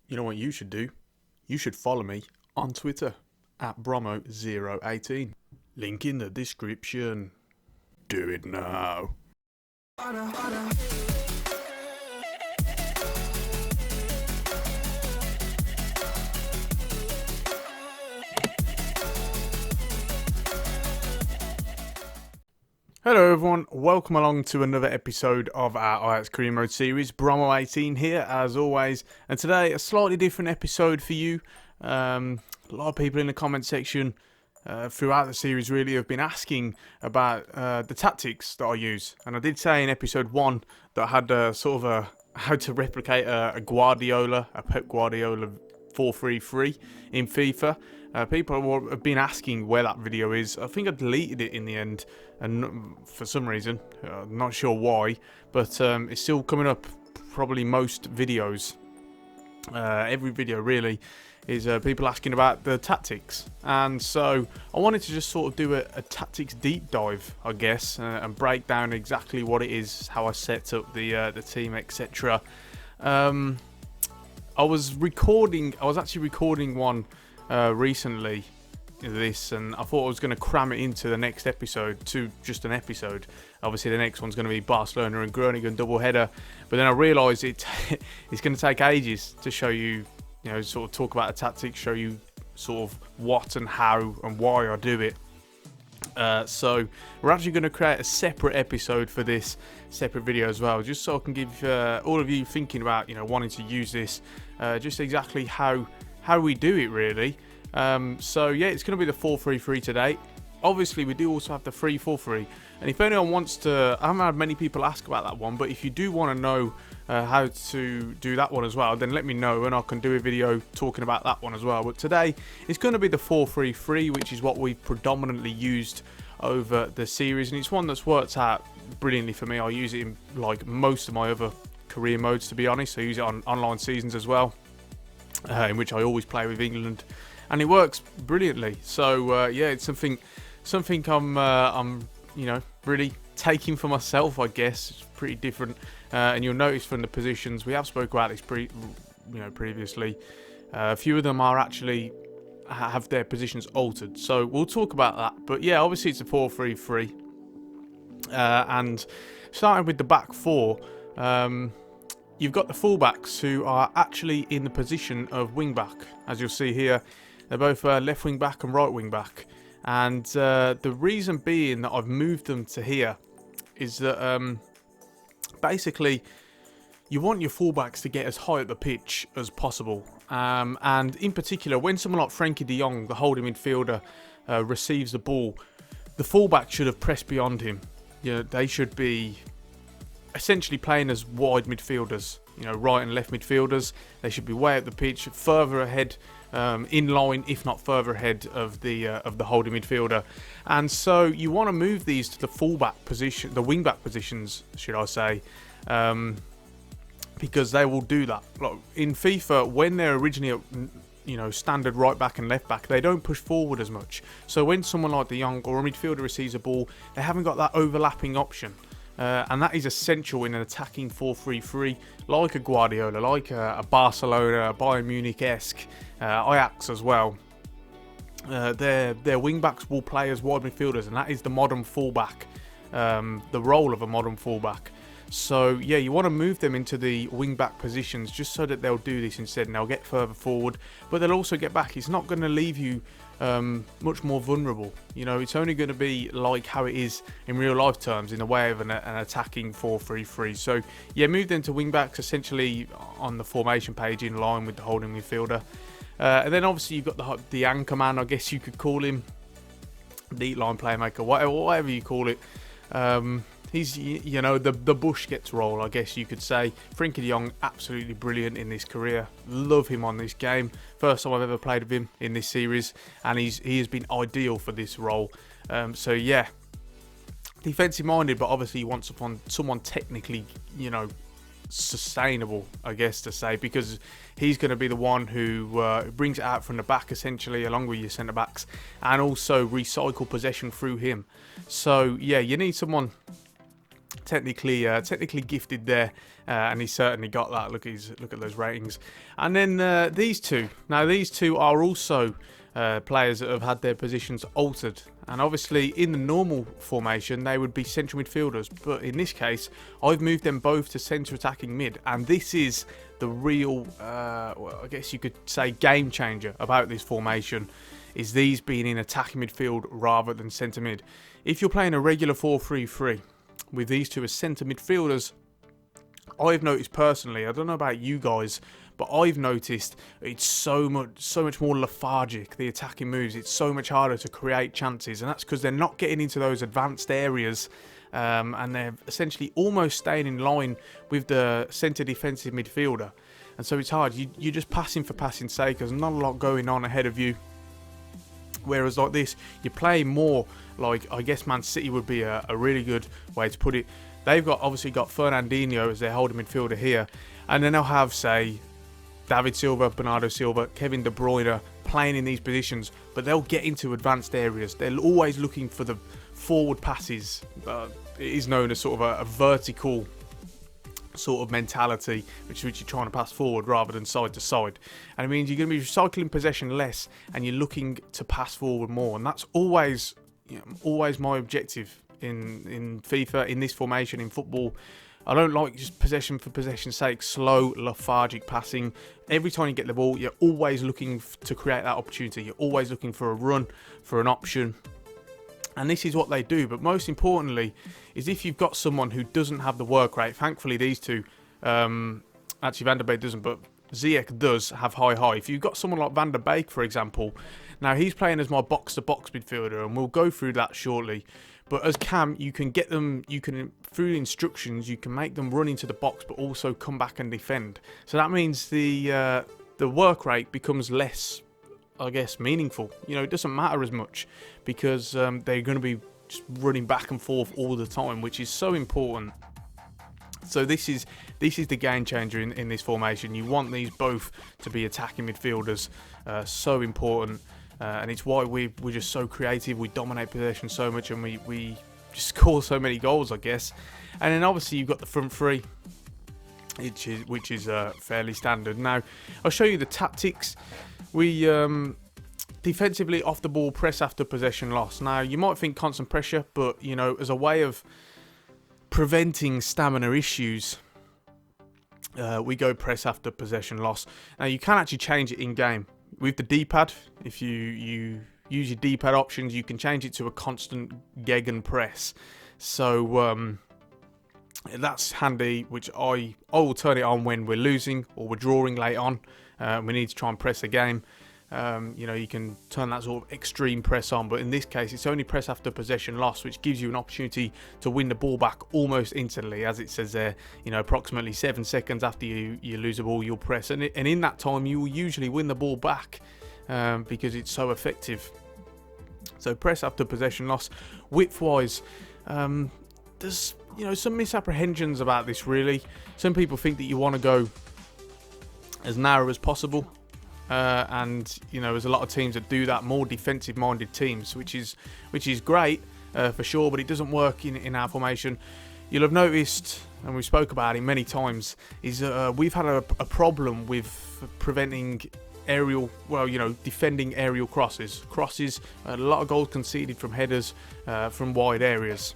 You know what you should do? You should follow me on Twitter at Bromo018. Link in the description. Do it now. Hello everyone, welcome along to another episode of our Ajax career mode series. Bromo18 here as always, and today a slightly different episode for you. A lot of people in the comment section throughout the series really have been asking about the tactics that I use, and I did say in episode 1 that I had how to replicate a Pep Guardiola 4-3-3 in FIFA. People have been asking where that video is. I think I deleted it in the end, and for some reason, not sure why, but it's still coming up probably most videos. Every video really is people asking about the tactics, and so I wanted to just sort of do a tactics deep dive, I guess, and break down exactly what it is, how I set up the team, etc. I was actually recording one recently, and I thought I was going to cram it into the next episode, to just an episode. Obviously the next one's going to be Barcelona and Groningen double header, but then I realised it's going to take ages to show you, sort of talk about the tactics, show you sort of what and how and why I do it. So we're actually going to create a separate episode for this separate video as well, just so I can give all of you thinking about wanting to use this, just exactly how we do it really. So yeah, it's going to be the 4-3-3 today. Obviously we do also have the 3-4-3, and if anyone wants to, I haven't had many people ask about that one, but if you do want to know how to do that one as well, then let me know and I can do a video talking about that one as well. But today it's going to be the 4-3-3, which is what we've predominantly used over the series, and it's one that's worked out brilliantly for me. I use it in like most of my other career modes, to be honest. I use it on online seasons as well, in which I always play with England, and it works brilliantly. So yeah, it's something I'm really taking for myself, I guess. It's pretty different, and you'll notice from the positions we have spoke about this previously. A few of them are actually have their positions altered, so we'll talk about that. But yeah, obviously it's a 4-3-3, and starting with the back four. You've got the fullbacks who are actually in the position of wing-back. As you'll see here, they're both left wing-back and right wing-back. And the reason being that I've moved them to here is that basically you want your fullbacks to get as high up the pitch as possible. And in particular, when someone like Frenkie de Jong, the holding midfielder, receives the ball, the fullback should have pressed beyond him. They should be essentially playing as wide midfielders, right and left midfielders. They should be way up the pitch, further ahead, in line, if not further ahead of the holding midfielder. And so you want to move these to the fullback position, the wing-back positions, should I say, because they will do that. Like in FIFA, when they're originally at standard right back and left back, they don't push forward as much. So when someone like de Jong or a midfielder receives a ball, they haven't got that overlapping option. And that is essential in an attacking 4-3-3, like a Guardiola, like a Barcelona, a Bayern Munich-esque, Ajax as well. Their wing-backs will play as wide midfielders, and that is the modern fullback, the role of a modern fullback. So yeah, you want to move them into the wing-back positions just so that they'll do this instead, and they'll get further forward, but they'll also get back. It's not going to leave you much more vulnerable. It's only going to be like how it is in real life terms, in the way of an attacking 4-3-3. So yeah, move them to wing backs essentially on the formation page in line with the holding midfielder, and then obviously you've got the anchor man, I guess you could call him, deep line playmaker, whatever you call it. He's, the bush gets roll, I guess you could say. Frenkie de Jong, absolutely brilliant in this career. Love him on this game. First time I've ever played with him in this series, and he has been ideal for this role. So yeah, defensive minded, but obviously you want someone technically, sustainable, I guess to say, because he's going to be the one who brings it out from the back essentially, along with your centre backs, and also recycle possession through him. So yeah, you need someone technically gifted there, and he's certainly got that. Look at those ratings. And then these two. Now these two are also players that have had their positions altered, and obviously in the normal formation they would be central midfielders, but in this case I've moved them both to centre attacking mid, and this is the real well, I guess you could say game changer about this formation, is these being in attacking midfield rather than centre mid. If you're playing a regular 4-3-3 with these two as centre midfielders, I've noticed personally, I don't know about you guys, but I've noticed it's so much more lethargic, the attacking moves. It's so much harder to create chances, and that's because they're not getting into those advanced areas, and they're essentially almost staying in line with the centre defensive midfielder. And so it's hard. You're just passing for passing's sake. There's not a lot going on ahead of you. Whereas like this, you play more like, I guess Man City would be a really good way to put it. They've obviously got Fernandinho as their holding midfielder here, and then they'll have, say, David Silva, Bernardo Silva, Kevin De Bruyne playing in these positions, but they'll get into advanced areas. They're always looking for the forward passes. It is known as sort of a vertical sort of mentality, which you're trying to pass forward rather than side to side. And it means you're going to be recycling possession less, and you're looking to pass forward more. And that's always, always my objective in FIFA, in this formation, in football. I don't like just possession for possession's sake, slow, lethargic passing. Every time you get the ball, you're always looking to create that opportunity. You're always looking for a run, for an option. And this is what they do. But most importantly, is if you've got someone who doesn't have the work rate, thankfully these two, actually Van der Beek doesn't, but Ziyech does have high. If you've got someone like Van der Beek, for example, now he's playing as my box-to-box midfielder, and we'll go through that shortly. But as Cam, you can get them, through instructions, you can make them run into the box, but also come back and defend. So that means the work rate becomes less, I guess, meaningful. It doesn't matter as much, because they're going to be just running back and forth all the time, which is so important. So this is the game changer in this formation. You want these both to be attacking midfielders, so important. And it's why we're just so creative. We dominate possession so much, and we just score so many goals, I guess. And then obviously you've got the front three, which is fairly standard. Now I'll show you the tactics. We defensively off the ball, press after possession loss. Now you might think constant pressure, but as a way of preventing stamina issues, we go press after possession loss. Now you can actually change it in game. With the D-pad, if you use your D-pad options, you can change it to a constant gegen press. So that's handy, which I will turn it on when we're losing or we're drawing late on. We need to try and press a game. You can turn that sort of extreme press on, but in this case it's only press after possession loss, which gives you an opportunity to win the ball back almost instantly, as it says there. Approximately 7 seconds after you lose the ball, you'll press, and in that time you will usually win the ball back, because it's so effective. So press after possession loss. Width wise, there's some misapprehensions about this, really. Some people think that you want to go as narrow as possible. And there's a lot of teams that do that, more defensive minded teams, which is great for sure, but it doesn't work in our formation. You'll have noticed, and we spoke about it many times, is we've had a problem with preventing defending aerial crosses, a lot of goals conceded from headers from wide areas.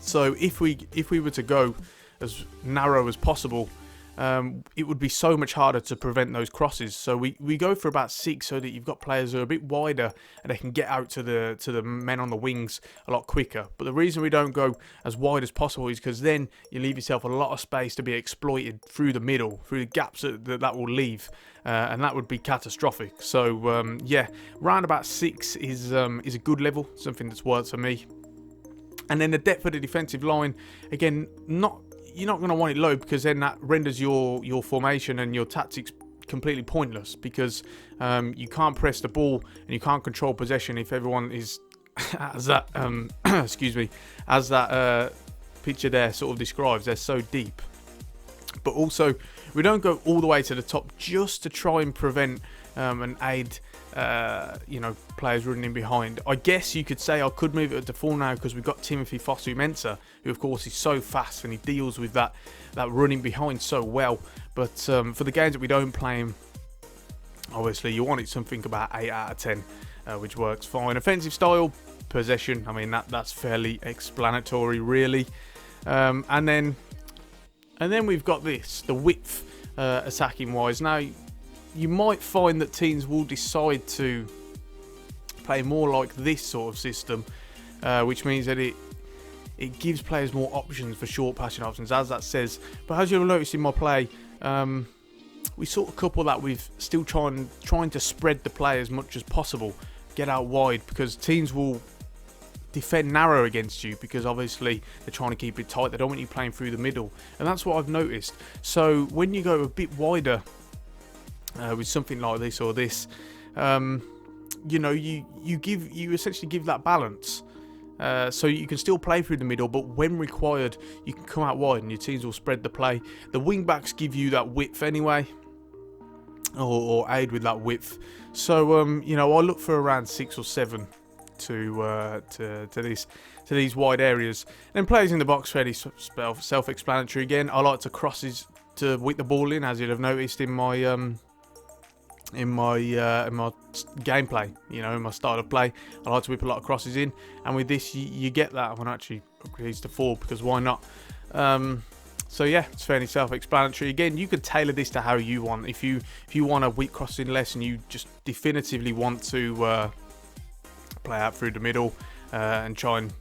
So if we were to go as narrow as possible, it would be so much harder to prevent those crosses. So we go for about 6, so that you've got players who are a bit wider and they can get out to the men on the wings a lot quicker. But the reason we don't go as wide as possible is because then you leave yourself a lot of space to be exploited through the middle, through the gaps that will leave, and that would be catastrophic. So yeah, round about 6 is a good level, something that's worked for me. And then the depth of the defensive line, again, you're not going to want it low, because then that renders your formation and your tactics completely pointless, because you can't press the ball and you can't control possession if everyone is as that as that picture there sort of describes. They're so deep. But also we don't go all the way to the top just to try and prevent and aid players running in behind. I guess you could say I could move it to 4 now because we've got Timothy Fosu-Mensah, who of course is so fast and he deals with that running behind so well. But for the games that we don't play him, obviously you want it something about 8 out of 10, which works fine. Offensive style, possession, I mean that's fairly explanatory really. And then we've got the width attacking wise. Now you might find that teams will decide to play more like this sort of system, which means that it gives players more options for short passing options, as that says. But as you'll notice in my play, we sort of couple that with still trying to spread the play as much as possible, get out wide, because teams will defend narrow against you because obviously they're trying to keep it tight. They don't want you playing through the middle, and that's what I've noticed. So when you go a bit wider with something like this or this, you essentially give that balance, so you can still play through the middle, but when required you can come out wide and your teams will spread the play. The wing backs give you that width anyway, or aid with that width. So I look for around 6 or 7 to these wide areas. And then players in the box, fairly self-explanatory again. I like to crosses to whip the ball in, as you'll have noticed in my gameplay, in my style of play. I like to whip a lot of crosses in, and with this you get that. I'm going to actually upgrade to 4 because why not? So yeah, it's fairly self-explanatory. Again, you could tailor this to how you want. If you want a weak crossing less and you just definitively want to play out through the middle and try and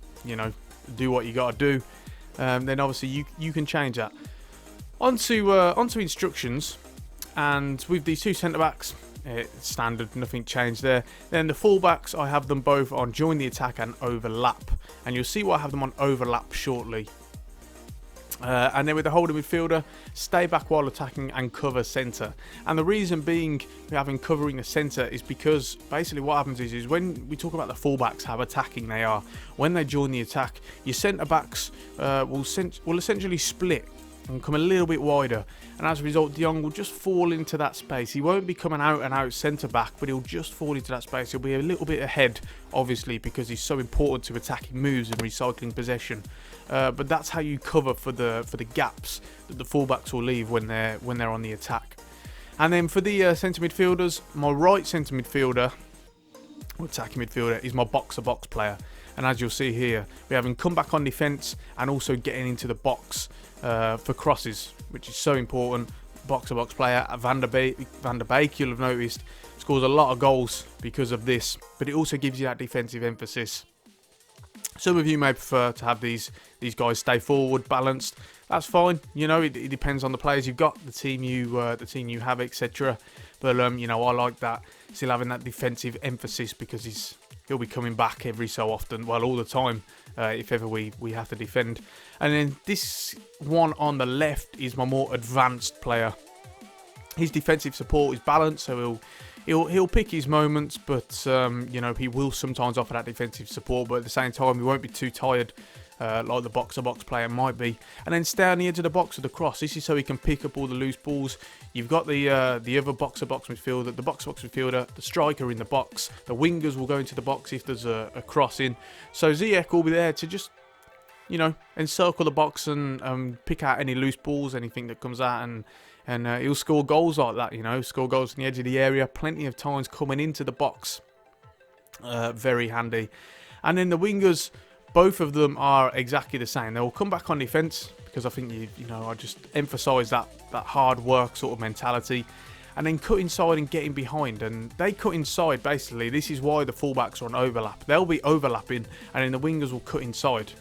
do what you got to do, then obviously you can change that. Onto instructions. And with these 2 centre backs, it's standard, nothing changed there. Then the full backs, I have them both on join the attack and overlap, and you'll see why I have them on overlap shortly. And then with the holding midfielder, stay back while attacking and cover centre. And the reason being we're having covering the centre is because basically what happens is when we talk about the fullbacks, how attacking they are, when they join the attack, your centre backs will essentially split and come a little bit wider, and as a result De Jong will just fall into that space. He won't become an out and out centre back, but he'll just fall into that space. He'll be a little bit ahead, obviously, because he's so important to attacking moves and recycling possession. But that's how you cover for the gaps that the fullbacks will leave when they're on the attack. And then for the centre midfielders, my right centre midfielder, or attacking midfielder, is my box-to-box player. And as you'll see here, we have him come back on defence and also getting into the box for crosses, which is so important. Box-to-box player. Van der Beek, you'll have noticed, scores a lot of goals because of this, but it also gives you that defensive emphasis. Some of you may prefer to have these guys stay forward, balanced. That's fine. It depends on the players you've got, the team you have, etc. But I like that, still having that defensive emphasis, because he'll be coming back every so often, well, all the time, if ever we have to defend. And then this one on the left is my more advanced player. His defensive support is balanced, so he'll pick his moments, but he will sometimes offer that defensive support, but at the same time he won't be too tired, like the box-to-box player might be. And then stay on the edge of the box with the cross. This is so he can pick up all the loose balls. You've got the other box-to-box midfielder, the box-to-box midfielder, the striker in the box. The wingers will go into the box if there's a cross in. So Ziyech will be there to just, encircle the box and pick out any loose balls, anything that comes out, and he'll score goals like that, score goals on the edge of the area, plenty of times coming into the box. Very handy. And then the wingers, both of them are exactly the same. They'll come back on defence, because I think I just emphasise that hard work sort of mentality, and then cut inside and getting behind. And they cut inside, basically. This is why the fullbacks are on overlap. They'll be overlapping, and then the wingers will cut inside.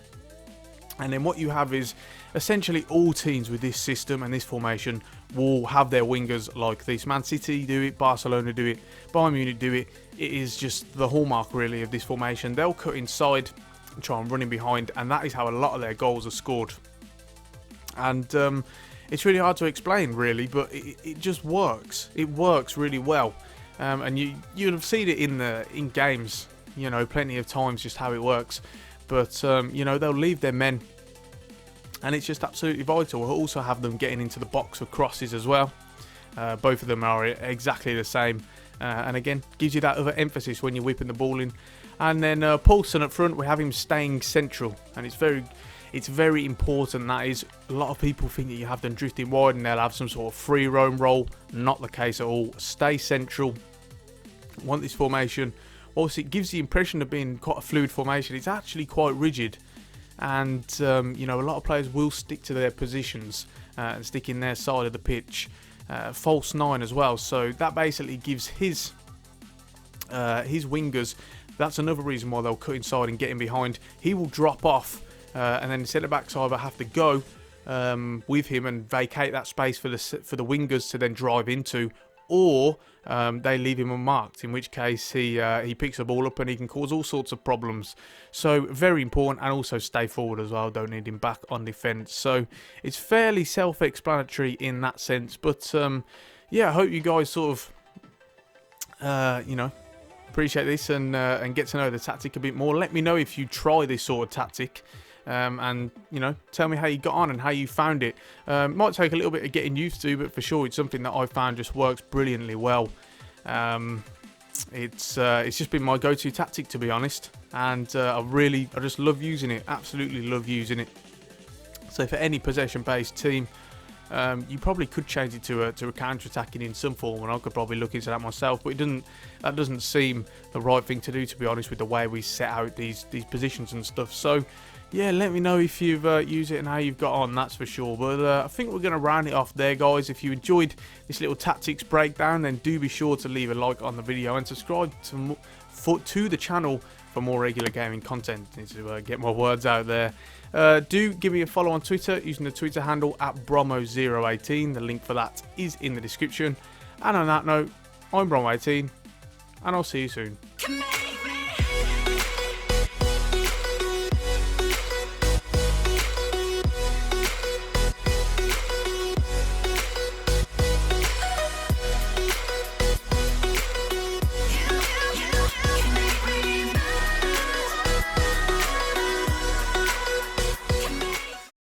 And then what you have is essentially all teams with this system and this formation will have their wingers like this. Man City do it, Barcelona do it, Bayern Munich do it. It is just the hallmark really of this formation. They'll cut inside and try and run in behind, and that is how a lot of their goals are scored. And it's really hard to explain really, but it just works. It works really well, and you'll have seen it in games, plenty of times, just how it works. But they'll leave their men, and it's just absolutely vital. We'll also have them getting into the box for crosses as well. Both of them are exactly the same. And again, gives you that other emphasis when you're whipping the ball in. And then Paulson up front, we have him staying central. And it's very important. That is, a lot of people think that you have them drifting wide and they'll have some sort of free roam role. Not the case at all. Stay central. Want this formation. Also, it gives the impression of being quite a fluid formation. It's actually quite rigid. And, you know, a lot of players will stick to their positions and stick in their side of the pitch. False 9 as well. So that basically gives his wingers, that's another reason why they'll cut inside and get in behind. He will drop off and then the centre-backs either have to go with him and vacate that space for the wingers to then drive into, or they leave him unmarked, in which case he picks the ball up and he can cause all sorts of problems. So very important, and also stay forward as well. Don't need him back on defence. So it's fairly self-explanatory in that sense. But yeah, I hope you guys sort of you know, appreciate this and get to know the tactic a bit more. Let me know if you try this sort of tactic. And you know, tell me how you got on and how you found it. Might take a little bit of getting used to, but for sure it's something that I found just works brilliantly well. It's just been my go-to tactic, to be honest, and I just love using it. Absolutely love using it. So for any possession-based team, you probably could change it to a counter-attacking in some form, and I could probably look into that myself. But that doesn't seem the right thing to do, to be honest, with the way we set out these positions and stuff. So yeah, let me know if you've used it and how you've got on, that's for sure. But I think we're going to round it off there, guys. If you enjoyed this little tactics breakdown, then do be sure to leave a like on the video and subscribe to the channel for more regular gaming content. Need to get my words out there. Do give me a follow on Twitter using the Twitter handle @Bromo018. The link for that is in the description. And on that note, I'm Bromo18, and I'll see you soon.